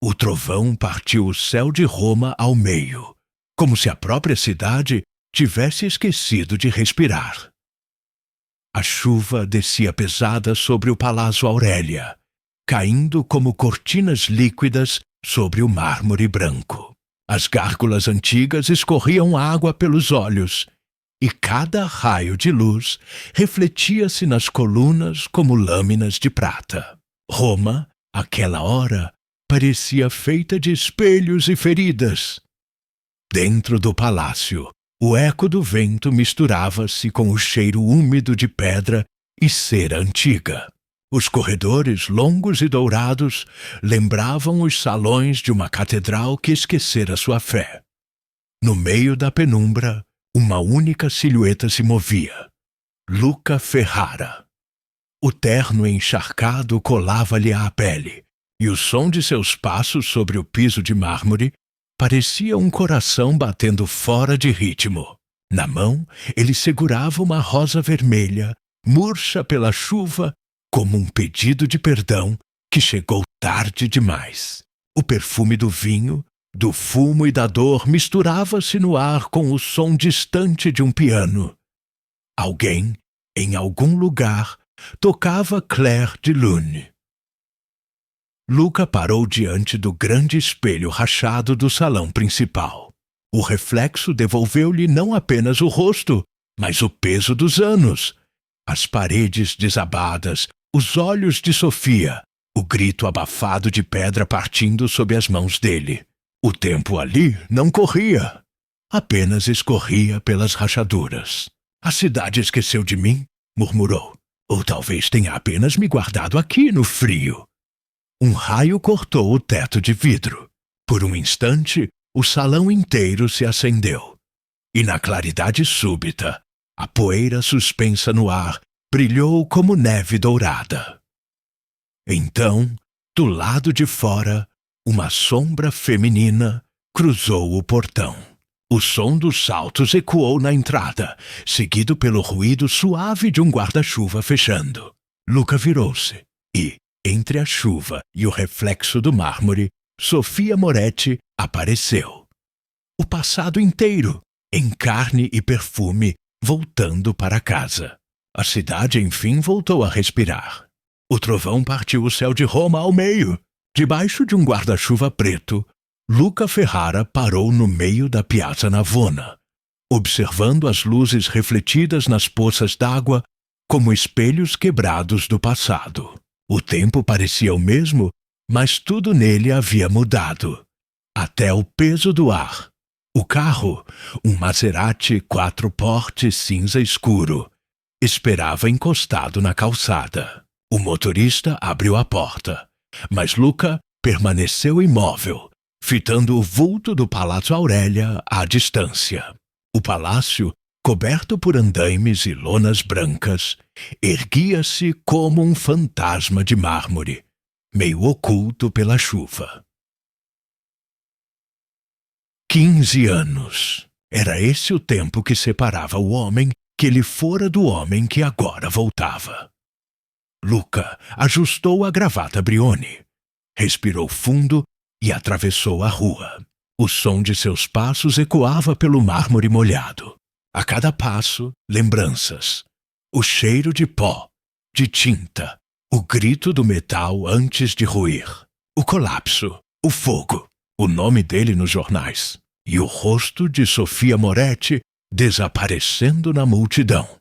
O trovão partiu o céu de Roma ao meio, como se a própria cidade tivesse esquecido de respirar. A chuva descia pesada sobre o Palácio Aurélia, caindo como cortinas líquidas sobre o mármore branco. As gárgulas antigas escorriam água pelos olhos, e cada raio de luz refletia-se nas colunas como lâminas de prata. Roma, àquela hora, parecia feita de espelhos e feridas. Dentro do palácio, o eco do vento misturava-se com o cheiro úmido de pedra e cera antiga. Os corredores longos e dourados lembravam os salões de uma catedral que esquecera sua fé. No meio da penumbra, uma única silhueta se movia: Luca Ferrara. O terno encharcado colava-lhe à pele, e o som de seus passos sobre o piso de mármore parecia um coração batendo fora de ritmo. Na mão, ele segurava uma rosa vermelha, murcha pela chuva, como um pedido de perdão que chegou tarde demais. O perfume do vinho, do fumo e da dor misturava-se no ar com o som distante de um piano. Alguém, em algum lugar, tocava Clair de Lune. Luca parou diante do grande espelho rachado do salão principal. O reflexo devolveu-lhe não apenas o rosto, mas o peso dos anos. As paredes desabadas, os olhos de Sofia, o grito abafado de pedra partindo sob as mãos dele. O tempo ali não corria, apenas escorria pelas rachaduras. A cidade esqueceu de mim, murmurou. Ou talvez tenha apenas me guardado aqui no frio. Um raio cortou o teto de vidro. Por um instante, o salão inteiro se acendeu. E na claridade súbita, a poeira suspensa no ar brilhou como neve dourada. Então, do lado de fora, uma sombra feminina cruzou o portão. O som dos saltos ecoou na entrada, seguido pelo ruído suave de um guarda-chuva fechando. Luca virou-se e, entre a chuva e o reflexo do mármore, Sofia Moretti apareceu. O passado inteiro, em carne e perfume, voltando para casa. A cidade, enfim, voltou a respirar. O trovão partiu o céu de Roma ao meio. Debaixo de um guarda-chuva preto, Luca Ferrara parou no meio da Piazza Navona, observando as luzes refletidas nas poças d'água como espelhos quebrados do passado. O tempo parecia o mesmo, mas tudo nele havia mudado. Até o peso do ar. O carro, um Maserati 4-porte cinza escuro, esperava encostado na calçada. O motorista abriu a porta, mas Luca permaneceu imóvel, fitando o vulto do Palácio Aurélia à distância. O palácio, coberto por andaimes e lonas brancas, erguia-se como um fantasma de mármore, meio oculto pela chuva. 15 anos. Era esse o tempo que separava o homem que ele fora do homem que agora voltava. Luca ajustou a gravata Brioni, respirou fundo e atravessou a rua. O som de seus passos ecoava pelo mármore molhado. A cada passo, lembranças. O cheiro de pó, de tinta, o grito do metal antes de ruir. O colapso, o fogo, o nome dele nos jornais. E o rosto de Sofia Moretti desaparecendo na multidão.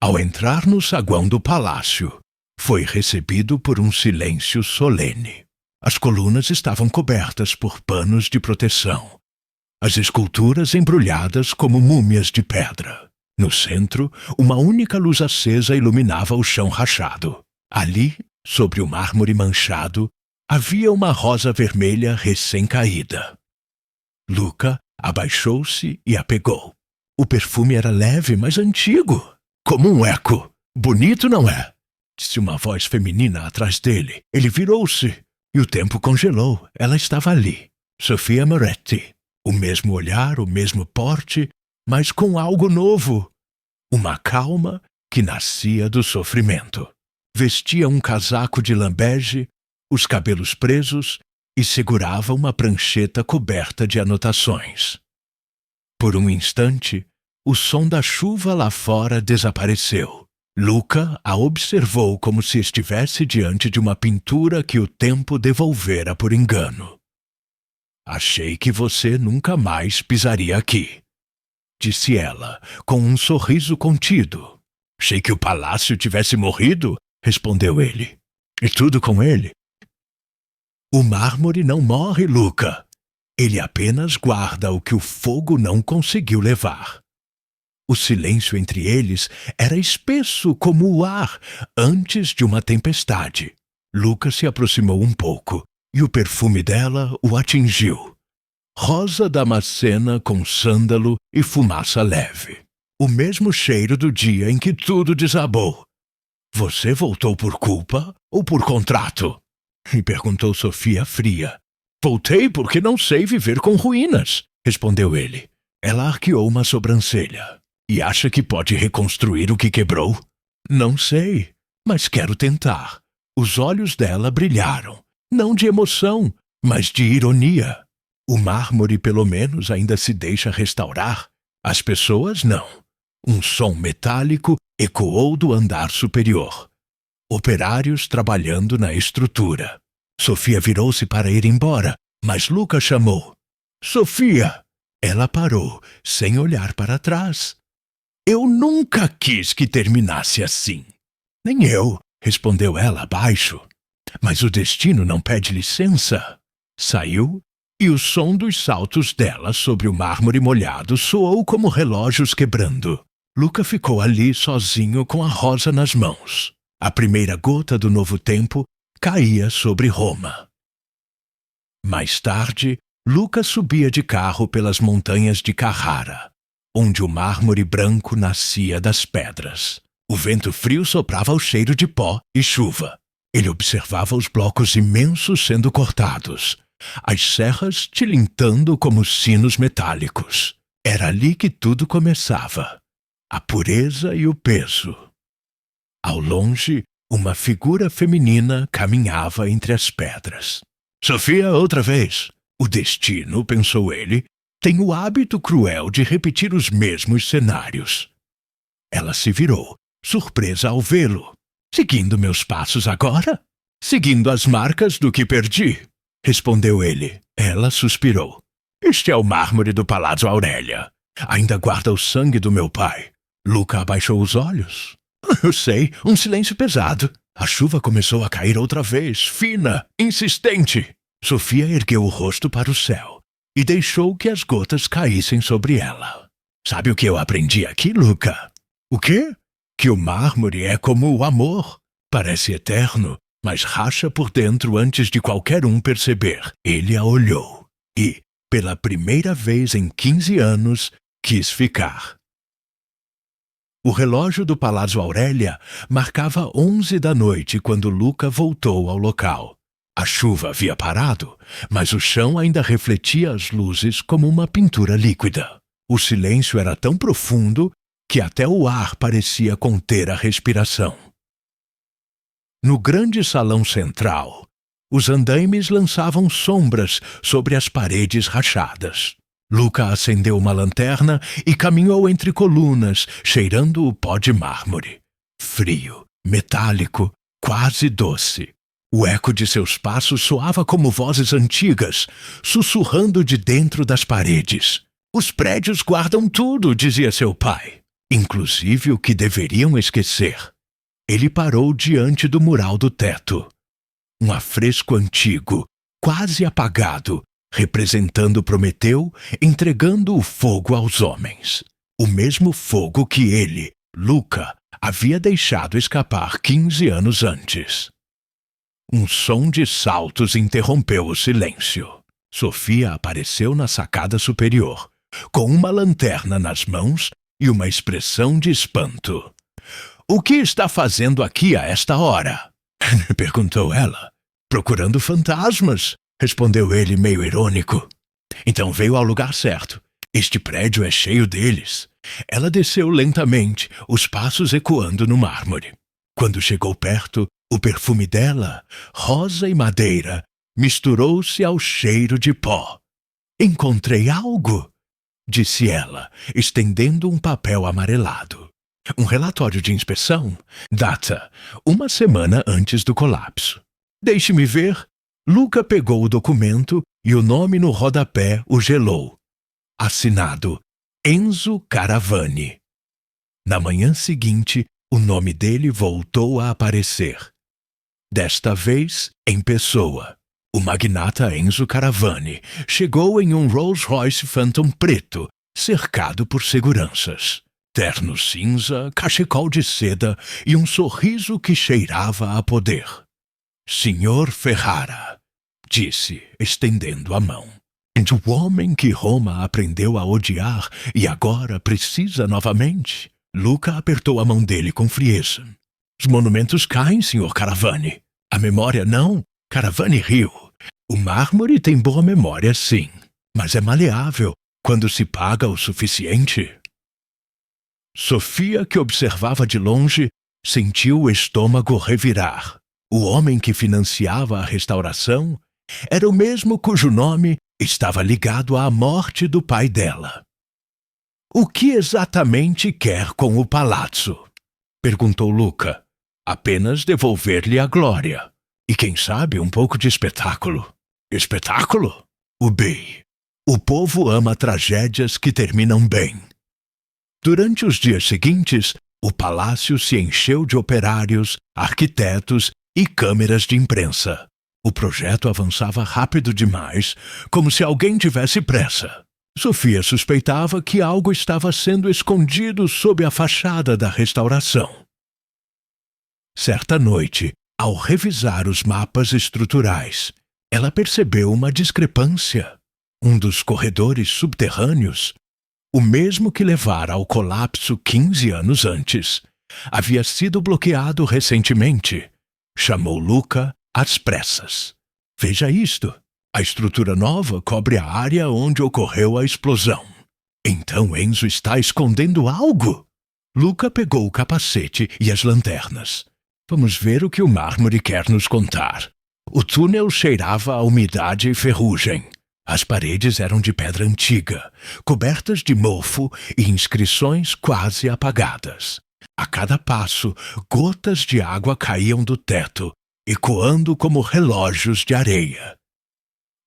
Ao entrar no saguão do palácio, foi recebido por um silêncio solene. As colunas estavam cobertas por panos de proteção, as esculturas embrulhadas como múmias de pedra. No centro, uma única luz acesa iluminava o chão rachado. Ali, sobre o mármore manchado, havia uma rosa vermelha recém-caída. Luca abaixou-se e a pegou. O perfume era leve, mas antigo, como um eco. Bonito, não é? Disse uma voz feminina atrás dele. Ele virou-se e o tempo congelou. Ela estava ali. Sofia Moretti. O mesmo olhar, o mesmo porte, mas com algo novo. Uma calma que nascia do sofrimento. Vestia um casaco de lã bege, os cabelos presos, e segurava uma prancheta coberta de anotações. Por um instante, o som da chuva lá fora desapareceu. Luca a observou como se estivesse diante de uma pintura que o tempo devolvera por engano. Achei que você nunca mais pisaria aqui, disse ela, com um sorriso contido. Achei que o palácio tivesse morrido, respondeu ele. E tudo com ele? O mármore não morre, Luca. Ele apenas guarda o que o fogo não conseguiu levar. O silêncio entre eles era espesso como o ar antes de uma tempestade. Luca se aproximou um pouco, e o perfume dela o atingiu. Rosa damascena com sândalo e fumaça leve. O mesmo cheiro do dia em que tudo desabou. Você voltou por culpa ou por contrato? Me perguntou Sofia fria. Voltei porque não sei viver com ruínas, respondeu ele. Ela arqueou uma sobrancelha. E acha que pode reconstruir o que quebrou? Não sei, mas quero tentar. Os olhos dela brilharam, não de emoção, mas de ironia. O mármore, pelo menos, ainda se deixa restaurar. As pessoas, não. Um som metálico ecoou do andar superior. Operários trabalhando na estrutura. Sofia virou-se para ir embora, mas Luca chamou. Sofia! Ela parou, sem olhar para trás. Eu nunca quis que terminasse assim. Nem eu, respondeu ela baixo. Mas o destino não pede licença. Saiu, e o som dos saltos dela sobre o mármore molhado soou como relógios quebrando. Luca ficou ali sozinho com a rosa nas mãos. A primeira gota do novo tempo caía sobre Roma. Mais tarde, Luca subia de carro pelas montanhas de Carrara, onde o mármore branco nascia das pedras. O vento frio soprava o cheiro de pó e chuva. Ele observava os blocos imensos sendo cortados, as serras tilintando como sinos metálicos. Era ali que tudo começava. A pureza e o peso. Ao longe, uma figura feminina caminhava entre as pedras. Sofia, outra vez. O destino, pensou ele, tem o hábito cruel de repetir os mesmos cenários. Ela se virou, surpresa ao vê-lo. Seguindo meus passos agora? Seguindo as marcas do que perdi, respondeu ele. Ela suspirou. Este é o mármore do Palácio Aurélia. Ainda guarda o sangue do meu pai. Luca abaixou os olhos. Eu sei, um silêncio pesado. A chuva começou a cair outra vez, fina, insistente. Sofia ergueu o rosto para o céu e deixou que as gotas caíssem sobre ela. Sabe o que eu aprendi aqui, Luca? O quê? Que o mármore é como o amor. Parece eterno, mas racha por dentro antes de qualquer um perceber. Ele a olhou e, pela primeira vez em 15 anos, quis ficar. O relógio do Palácio Aurélia marcava 11 da noite quando Luca voltou ao local. A chuva havia parado, mas o chão ainda refletia as luzes como uma pintura líquida. O silêncio era tão profundo que até o ar parecia conter a respiração. No grande salão central, os andaimes lançavam sombras sobre as paredes rachadas. Luca acendeu uma lanterna e caminhou entre colunas, cheirando o pó de mármore. Frio, metálico, quase doce. O eco de seus passos soava como vozes antigas, sussurrando de dentro das paredes. Os prédios guardam tudo, dizia seu pai, inclusive o que deveriam esquecer. Ele parou diante do mural do teto. Um afresco antigo, quase apagado, representando Prometeu entregando o fogo aos homens. O mesmo fogo que ele, Luca, havia deixado escapar 15 anos antes. Um som de saltos interrompeu o silêncio. Sofia apareceu na sacada superior, com uma lanterna nas mãos e uma expressão de espanto. — O que está fazendo aqui a esta hora? — perguntou ela. — Procurando fantasmas, respondeu ele meio irônico. — Então veio ao lugar certo. Este prédio é cheio deles. Ela desceu lentamente, os passos ecoando no mármore. Quando chegou perto, O perfume dela, rosa e madeira, misturou-se ao cheiro de pó. Encontrei algo, disse ela, estendendo um papel amarelado. Um relatório de inspeção, data 1 semana antes do colapso. Deixe-me ver. Luca pegou o documento e o nome no rodapé o gelou. Assinado Enzo Caravani. Na manhã seguinte, o nome dele voltou a aparecer. Desta vez, em pessoa. O magnata Enzo Caravani chegou em um Rolls-Royce Phantom preto, cercado por seguranças. Terno cinza, cachecol de seda e um sorriso que cheirava a poder. Senhor Ferrara, disse, estendendo a mão. O homem que Roma aprendeu a odiar e agora precisa novamente. Luca apertou a mão dele com frieza. Os monumentos caem, Sr. Caravani. A memória não. Caravani riu. O mármore tem boa memória, sim, mas é maleável quando se paga o suficiente. Sofia, que observava de longe, sentiu o estômago revirar. O homem que financiava a restauração era o mesmo cujo nome estava ligado à morte do pai dela. O que exatamente quer com o palazzo? Perguntou Luca. Apenas devolver-lhe a glória. E quem sabe um pouco de espetáculo. Espetáculo? O bem. O povo ama tragédias que terminam bem. Durante os dias seguintes, o palácio se encheu de operários, arquitetos e câmeras de imprensa. O projeto avançava rápido demais, como se alguém tivesse pressa. Sofia suspeitava que algo estava sendo escondido sob a fachada da restauração. Certa noite, ao revisar os mapas estruturais, ela percebeu uma discrepância. Um dos corredores subterrâneos, o mesmo que levara ao colapso 15 anos antes, havia sido bloqueado recentemente. Chamou Luca às pressas. Veja isto. A estrutura nova cobre a área onde ocorreu a explosão. Então Enzo está escondendo algo? Luca pegou o capacete e as lanternas. Vamos ver o que o mármore quer nos contar. O túnel cheirava a umidade e ferrugem. As paredes eram de pedra antiga, cobertas de mofo e inscrições quase apagadas. A cada passo, gotas de água caíam do teto, ecoando como relógios de areia.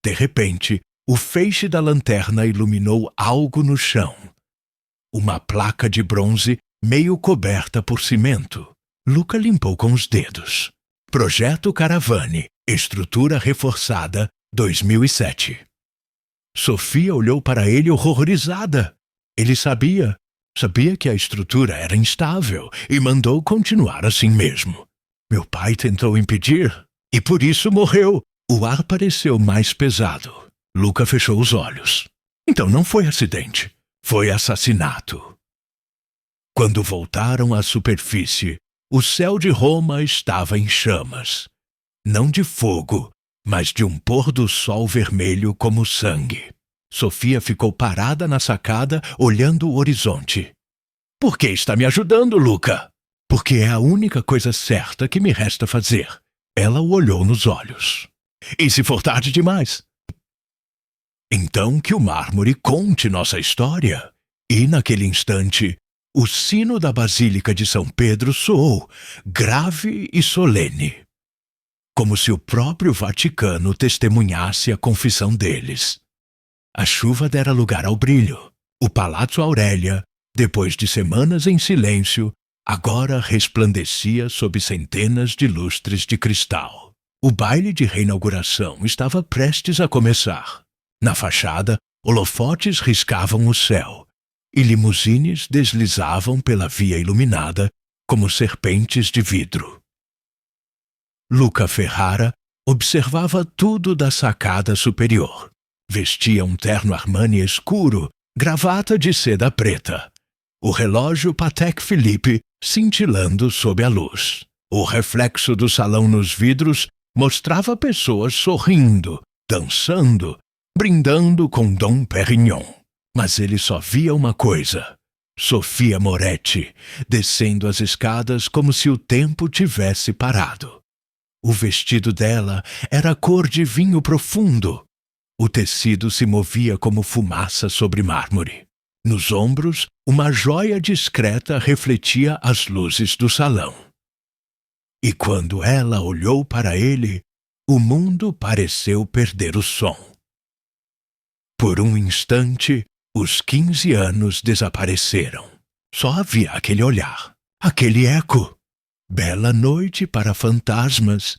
De repente, o feixe da lanterna iluminou algo no chão. Uma placa de bronze meio coberta por cimento. Luca limpou com os dedos. Projeto Caravani, estrutura reforçada, 2007. Sofia olhou para ele horrorizada. Ele sabia que a estrutura era instável e mandou continuar assim mesmo. Meu pai tentou impedir e por isso morreu. O ar pareceu mais pesado. Luca fechou os olhos. Então não foi acidente. Foi assassinato. Quando voltaram à superfície, o céu de Roma estava em chamas. Não de fogo, mas de um pôr do sol vermelho como sangue. Sofia ficou parada na sacada, olhando o horizonte. Por que está me ajudando, Luca? Porque é a única coisa certa que me resta fazer. Ela o olhou nos olhos. E se for tarde demais? Então que o mármore conte nossa história. E naquele instante, o sino da Basílica de São Pedro soou, grave e solene, como se o próprio Vaticano testemunhasse a confissão deles. A chuva dera lugar ao brilho. O Palazzo Aurélia, depois de semanas em silêncio, agora resplandecia sob centenas de lustres de cristal. O baile de reinauguração estava prestes a começar. Na fachada, holofotes riscavam o céu, e limusines deslizavam pela via iluminada como serpentes de vidro. Luca Ferrara observava tudo da sacada superior. Vestia um terno Armani escuro, gravata de seda preta. O relógio Patek Philippe cintilando sob a luz. O reflexo do salão nos vidros mostrava pessoas sorrindo, dançando, brindando com Dom Perignon. Mas ele só via uma coisa: Sofia Moretti, descendo as escadas como se o tempo tivesse parado. O vestido dela era cor de vinho profundo. O tecido se movia como fumaça sobre mármore. Nos ombros, uma joia discreta refletia as luzes do salão. E quando ela olhou para ele, o mundo pareceu perder o som. Por um instante, os 15 anos desapareceram. Só havia aquele olhar, aquele eco. Bela noite para fantasmas,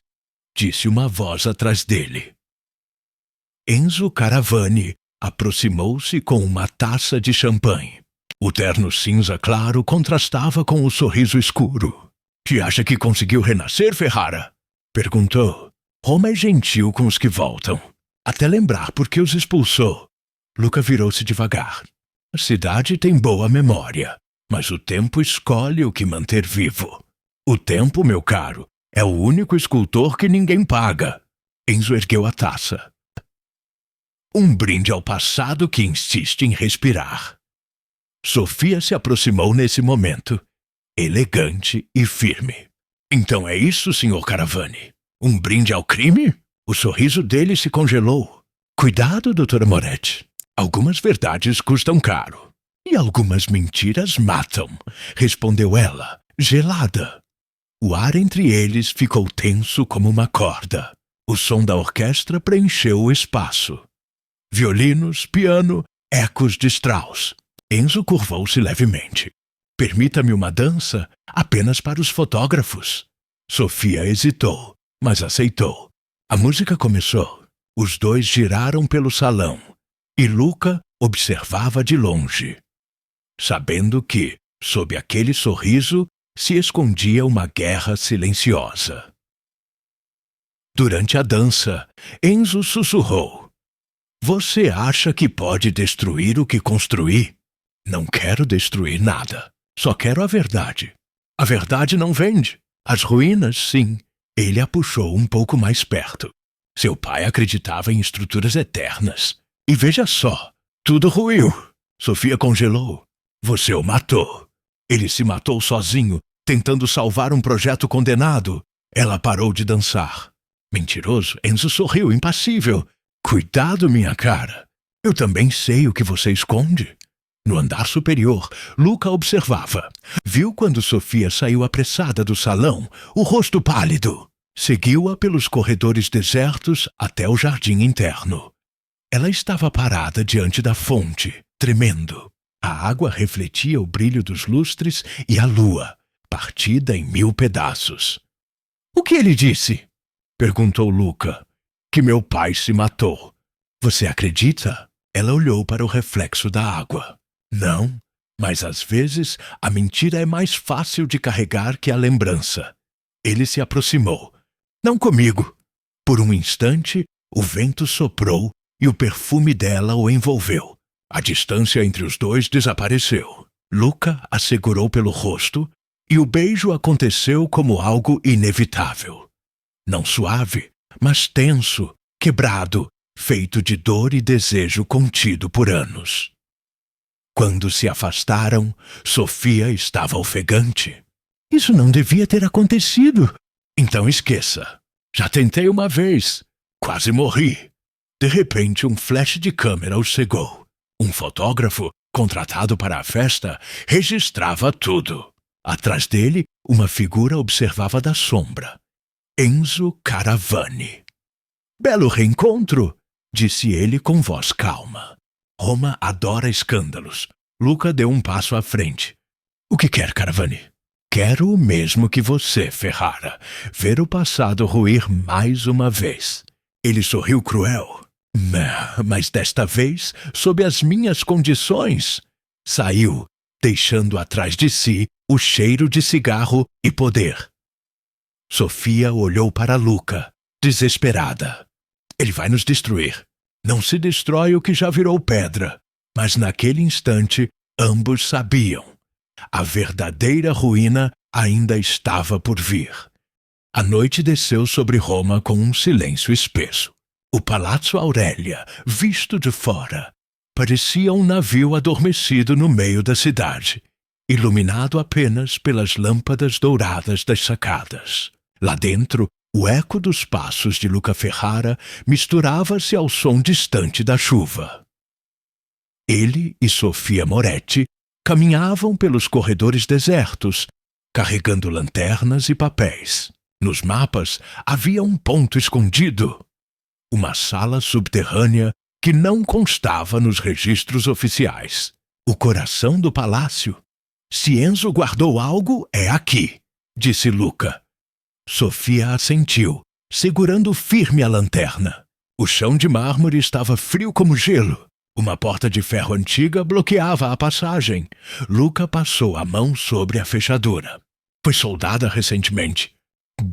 disse uma voz atrás dele. Enzo Caravani aproximou-se com uma taça de champanhe. O terno cinza claro contrastava com o sorriso escuro. "Que acha que conseguiu renascer, Ferrara?" perguntou. "Roma é gentil com os que voltam, até lembrar por que os expulsou." Luca virou-se devagar. "A cidade tem boa memória, mas o tempo escolhe o que manter vivo. O tempo, meu caro, é o único escultor que ninguém paga." Enzo ergueu a taça. "Um brinde ao passado que insiste em respirar." Sofia se aproximou nesse momento, elegante e firme. "Então é isso, Sr. Caravani? Um brinde ao crime?" O sorriso dele se congelou. "Cuidado, Dra. Moretti. Algumas verdades custam caro. E algumas mentiras matam", respondeu ela, gelada. O ar entre eles ficou tenso como uma corda. O som da orquestra preencheu o espaço. Violinos, piano, ecos de Strauss. Enzo curvou-se levemente. "Permita-me uma dança apenas para os fotógrafos." Sofia hesitou, mas aceitou. A música começou. Os dois giraram pelo salão, e Luca observava de longe, sabendo que, sob aquele sorriso, se escondia uma guerra silenciosa. Durante a dança, Enzo sussurrou: "Você acha que pode destruir o que construí? Não quero destruir nada. Só quero a verdade. A verdade não vende. As ruínas, sim." Ele a puxou um pouco mais perto. Seu pai acreditava em estruturas eternas. E veja só, tudo ruiu. Sofia congelou. "Você o matou. Ele se matou sozinho, tentando salvar um projeto condenado." Ela parou de dançar. Mentiroso, Enzo sorriu, impassível. "Cuidado, minha cara. Eu também sei o que você esconde." No andar superior, Luca observava. Viu quando Sofia saiu apressada do salão, o rosto pálido. Seguiu-a pelos corredores desertos até o jardim interno. Ela estava parada diante da fonte, tremendo. A água refletia o brilho dos lustres e a lua, partida em 1000 pedaços. "O que ele disse?" perguntou Luca. "Que meu pai se matou." "Você acredita?" Ela olhou para o reflexo da água. "Não, mas às vezes a mentira é mais fácil de carregar que a lembrança." Ele se aproximou. "Não comigo." Por um instante, o vento soprou e o perfume dela o envolveu. A distância entre os dois desapareceu. Luca a segurou pelo rosto e o beijo aconteceu como algo inevitável. Não suave, mas tenso, quebrado, feito de dor e desejo contido por anos. Quando se afastaram, Sofia estava ofegante. "Isso não devia ter acontecido." "Então esqueça. Já tentei uma vez. Quase morri." De repente, um flash de câmera o cegou. Um fotógrafo, contratado para a festa, registrava tudo. Atrás dele, uma figura observava da sombra. Enzo Caravani. "Belo reencontro", disse ele com voz calma. "Roma adora escândalos." Luca deu um passo à frente. "O que quer, Caravani?" "Quero o mesmo que você, Ferrara. Ver o passado ruir mais uma vez." Ele sorriu cruel. Mas desta vez, sob as minhas condições." Saiu, deixando atrás de si o cheiro de cigarro e poder. Sofia olhou para Luca, desesperada. "Ele vai nos destruir." "Não se destrói o que já virou pedra." Mas naquele instante, ambos sabiam. A verdadeira ruína ainda estava por vir. A noite desceu sobre Roma com um silêncio espesso. O Palazzo Aurélia, visto de fora, parecia um navio adormecido no meio da cidade, iluminado apenas pelas lâmpadas douradas das sacadas. Lá dentro, O eco dos passos de Luca Ferrara misturava-se ao som distante da chuva. Ele e Sofia Moretti caminhavam pelos corredores desertos, carregando lanternas e papéis. Nos mapas havia um ponto escondido, uma sala subterrânea que não constava nos registros oficiais. O coração do palácio. Se Enzo guardou algo, é aqui, disse Luca. Sofia assentiu, segurando firme a lanterna. O chão de mármore estava frio como gelo. Uma porta de ferro antiga bloqueava a passagem. Luca passou a mão sobre a fechadura. Foi soldada recentemente.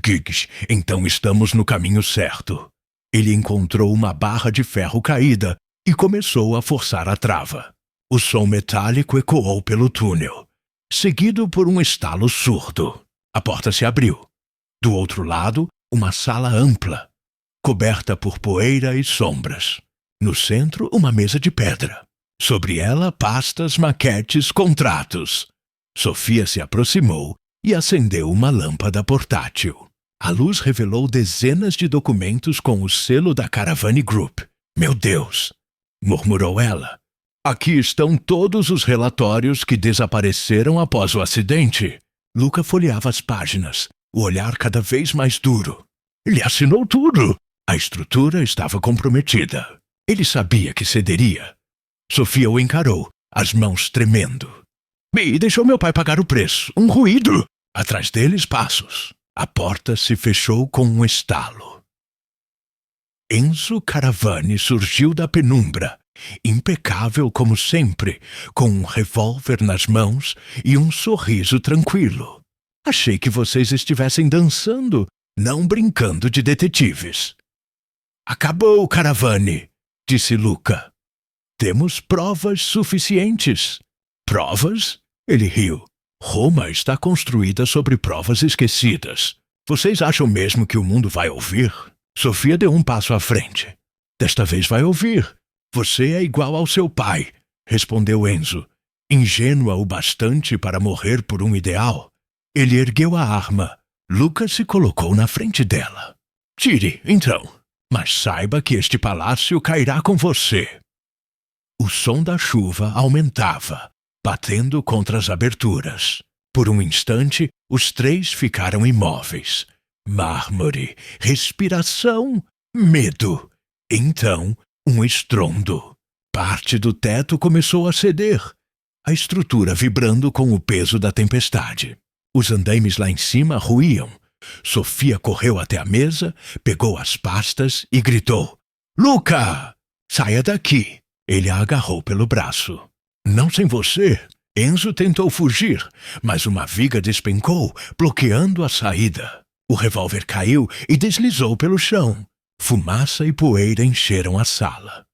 Giggs, então estamos no caminho certo. Ele encontrou uma barra de ferro caída e começou a forçar a trava. O som metálico ecoou pelo túnel, seguido por um estalo surdo. A porta se abriu. Do outro lado, uma sala ampla, coberta por poeira e sombras. No centro, uma mesa de pedra. Sobre ela, pastas, maquetes, contratos. Sofia se aproximou e acendeu uma lâmpada portátil. A luz revelou dezenas de documentos com o selo da Caravani Group. Meu Deus! Murmurou ela. Aqui estão todos os relatórios que desapareceram após o acidente. Luca folheava as páginas, o olhar cada vez mais duro. Ele assinou tudo. A estrutura estava comprometida. Ele sabia que cederia. Sofia o encarou, as mãos tremendo. E deixou meu pai pagar o preço. Um ruído. Atrás deles, passos. A porta se fechou com um estalo. Enzo Caravani surgiu da penumbra, impecável como sempre, com um revólver nas mãos e um sorriso tranquilo. Achei que vocês estivessem dançando, não brincando de detetives. Acabou, Caravani, disse Luca. Temos provas suficientes. Provas? Ele riu. Roma está construída sobre provas esquecidas. Vocês acham mesmo que o mundo vai ouvir? Sofia deu um passo à frente. Desta vez vai ouvir. Você é igual ao seu pai, respondeu Enzo, ingênua o bastante para morrer por um ideal. Ele ergueu a arma. Lucas se colocou na frente dela. Tire, então, mas saiba que este palácio cairá com você. O som da chuva aumentava, batendo contra as aberturas. Por um instante, os três ficaram imóveis. Mármore, respiração, medo. Então, um estrondo. Parte do teto começou a ceder, a estrutura vibrando com o peso da tempestade. Os andaimes lá em cima ruíam. Sofia correu até a mesa, pegou as pastas e gritou: Luca! Saia daqui! Ele a agarrou pelo braço. Não sem você. Enzo tentou fugir, mas uma viga despencou, bloqueando a saída. O revólver caiu e deslizou pelo chão. Fumaça e poeira encheram a sala.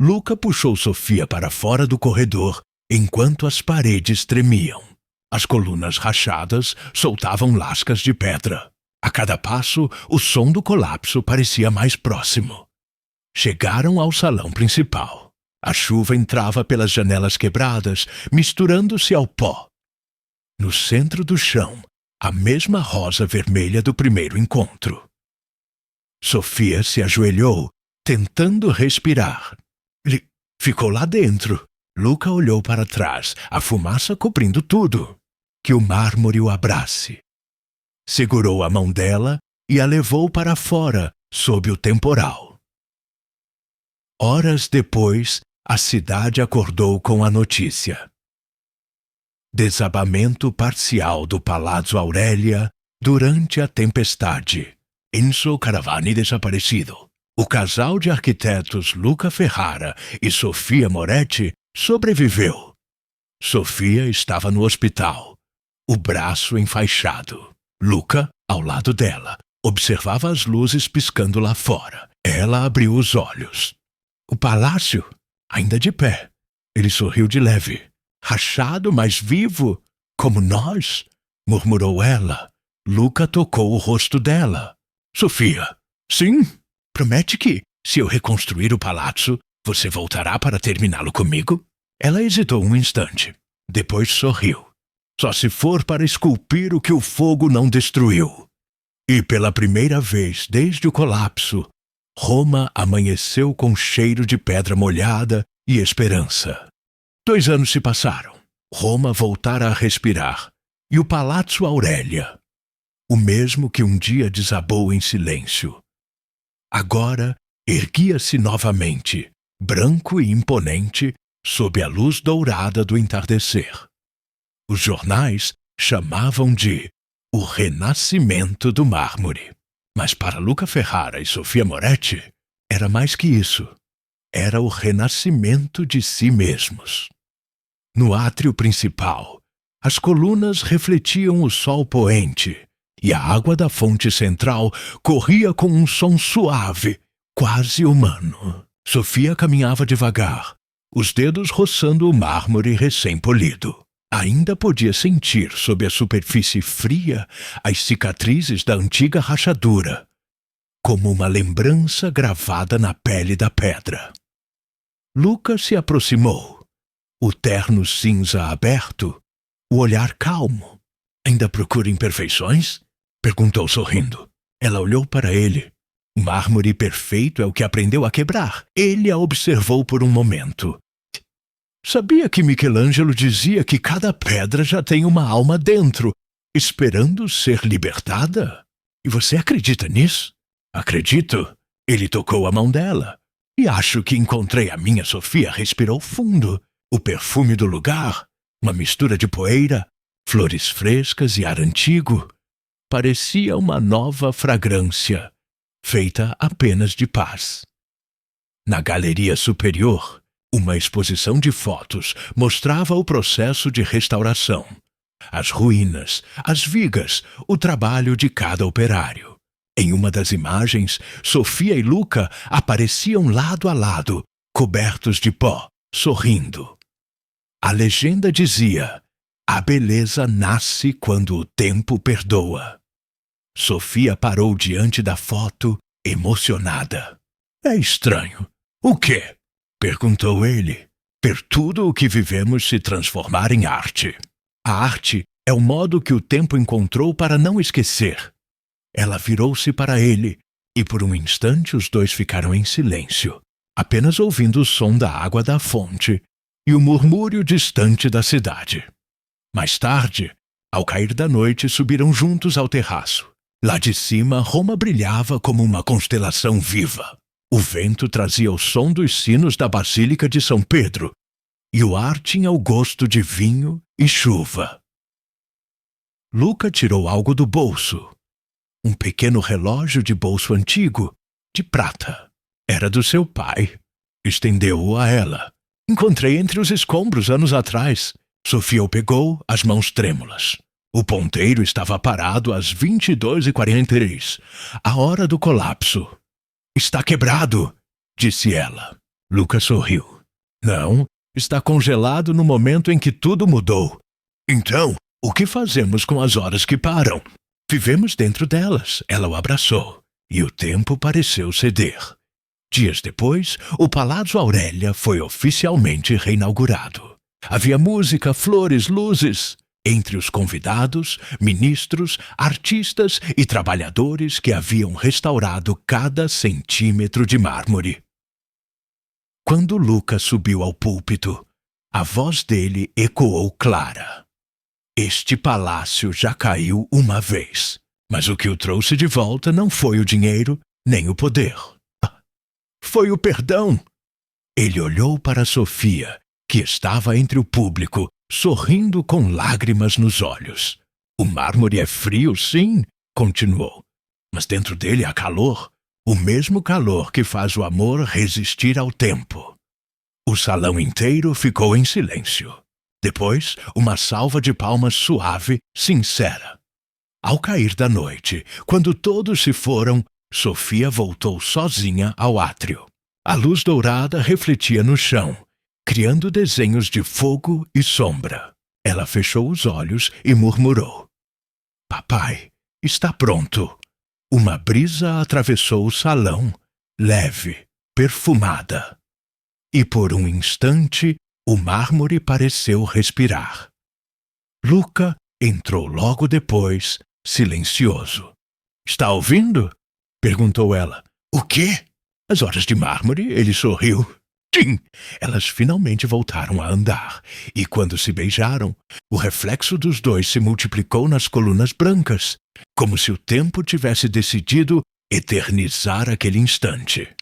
Luca puxou Sofia para fora do corredor, enquanto as paredes tremiam. As colunas rachadas soltavam lascas de pedra. A cada passo, o som do colapso parecia mais próximo. Chegaram ao salão principal. A chuva entrava pelas janelas quebradas, misturando-se ao pó. No centro do chão, a mesma rosa vermelha do primeiro encontro. Sofia se ajoelhou, tentando respirar. Ficou lá dentro. Luca olhou para trás, a fumaça cobrindo tudo. Que o mármore o abrace. Segurou a mão dela e a levou para fora, sob o temporal. Horas depois, a cidade acordou com a notícia. Desabamento parcial do Palácio Aurélia durante a tempestade. Enzo Caravani desaparecido. O casal de arquitetos Luca Ferrara e Sofia Moretti sobreviveu. Sofia estava no hospital, o braço enfaixado. Luca, ao lado dela, observava as luzes piscando lá fora. Ela abriu os olhos. O palácio, ainda de pé. Ele sorriu de leve. Rachado, mas vivo, como nós, murmurou ela. Luca tocou o rosto dela. Sofia, sim, promete que, se eu reconstruir o palácio, você voltará para terminá-lo comigo? Ela hesitou um instante. Depois sorriu. Só se for para esculpir o que o fogo não destruiu. E pela primeira vez desde o colapso, Roma amanheceu com cheiro de pedra molhada e esperança. 2 anos se passaram. Roma voltara a respirar. E o Palácio Aurélia, o mesmo que um dia desabou em silêncio, agora erguia-se novamente, branco e imponente, sob a luz dourada do entardecer. Os jornais chamavam de o renascimento do mármore. Mas para Luca Ferrara e Sofia Moretti, era mais que isso. Era o renascimento de si mesmos. No átrio principal, as colunas refletiam o sol poente e a água da fonte central corria com um som suave, quase humano. Sofia caminhava devagar, os dedos roçando o mármore recém-polido. Ainda podia sentir sob a superfície fria as cicatrizes da antiga rachadura, como uma lembrança gravada na pele da pedra. Luca se aproximou, o terno cinza aberto, o olhar calmo. "Ainda procura imperfeições?" perguntou sorrindo. Ela olhou para ele. O mármore perfeito é o que aprendeu a quebrar. Ele a observou por um momento. "Sabia que Michelangelo dizia que cada pedra já tem uma alma dentro, esperando ser libertada? E você acredita nisso?" "Acredito." Ele tocou a mão dela. "E acho que encontrei a minha Sofia." Respirou fundo. O perfume do lugar, uma mistura de poeira, flores frescas e ar antigo, parecia uma nova fragrância, feita apenas de paz. Na galeria superior, uma exposição de fotos mostrava o processo de restauração, as ruínas, as vigas, o trabalho de cada operário. Em uma das imagens, Sofia e Luca apareciam lado a lado, cobertos de pó, sorrindo. A legenda dizia: "A beleza nasce quando o tempo perdoa." Sofia parou diante da foto, emocionada. "É estranho." "O quê?" perguntou ele. "Ver tudo o que vivemos se transformar em arte. A arte é o modo que o tempo encontrou para não esquecer." Ela virou-se para ele, e por um instante os dois ficaram em silêncio, apenas ouvindo o som da água da fonte e o murmúrio distante da cidade. Mais tarde, ao cair da noite, subiram juntos ao terraço. Lá de cima, Roma brilhava como uma constelação viva. O vento trazia o som dos sinos da Basílica de São Pedro, e o ar tinha o gosto de vinho e chuva. Luca tirou algo do bolso. Um pequeno relógio de bolso antigo, de prata. Era do seu pai. Estendeu-o a ela. "Encontrei entre os escombros anos atrás." Sofia o pegou, as mãos trêmulas. O ponteiro estava parado às 22h43, a hora do colapso. "Está quebrado", disse ela. Luca sorriu. "Não, está congelado no momento em que tudo mudou. Então, o que fazemos com as horas que param?" "Vivemos dentro delas." Ela o abraçou, e o tempo pareceu ceder. Dias depois, o Palácio Aurélia foi oficialmente reinaugurado. Havia música, flores, luzes. Entre os convidados, ministros, artistas e trabalhadores que haviam restaurado cada centímetro de mármore. Quando Luca subiu ao púlpito, a voz dele ecoou clara. Este palácio já caiu uma vez, mas o que o trouxe de volta não foi o dinheiro nem o poder. Foi o perdão. Ele olhou para Sofia, que estava entre o público, sorrindo com lágrimas nos olhos. "O mármore é frio, sim", continuou, "mas dentro dele há calor, o mesmo calor que faz o amor resistir ao tempo." O salão inteiro ficou em silêncio. Depois, uma salva de palmas suave, sincera. Ao cair da noite, quando todos se foram, Sofia voltou sozinha ao átrio. A luz dourada refletia no chão, criando desenhos de fogo e sombra. Ela fechou os olhos e murmurou: "Papai, está pronto." Uma brisa atravessou o salão, leve, perfumada. E por um instante, o mármore pareceu respirar. Luca entrou logo depois, silencioso. Está ouvindo? Perguntou ela. O quê? As horas de mármore, ele sorriu. Tim! Elas finalmente voltaram a andar, e quando se beijaram, o reflexo dos dois se multiplicou nas colunas brancas, como se o tempo tivesse decidido eternizar aquele instante.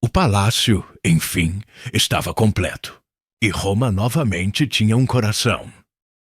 O palácio, enfim, estava completo, e Roma novamente tinha um coração.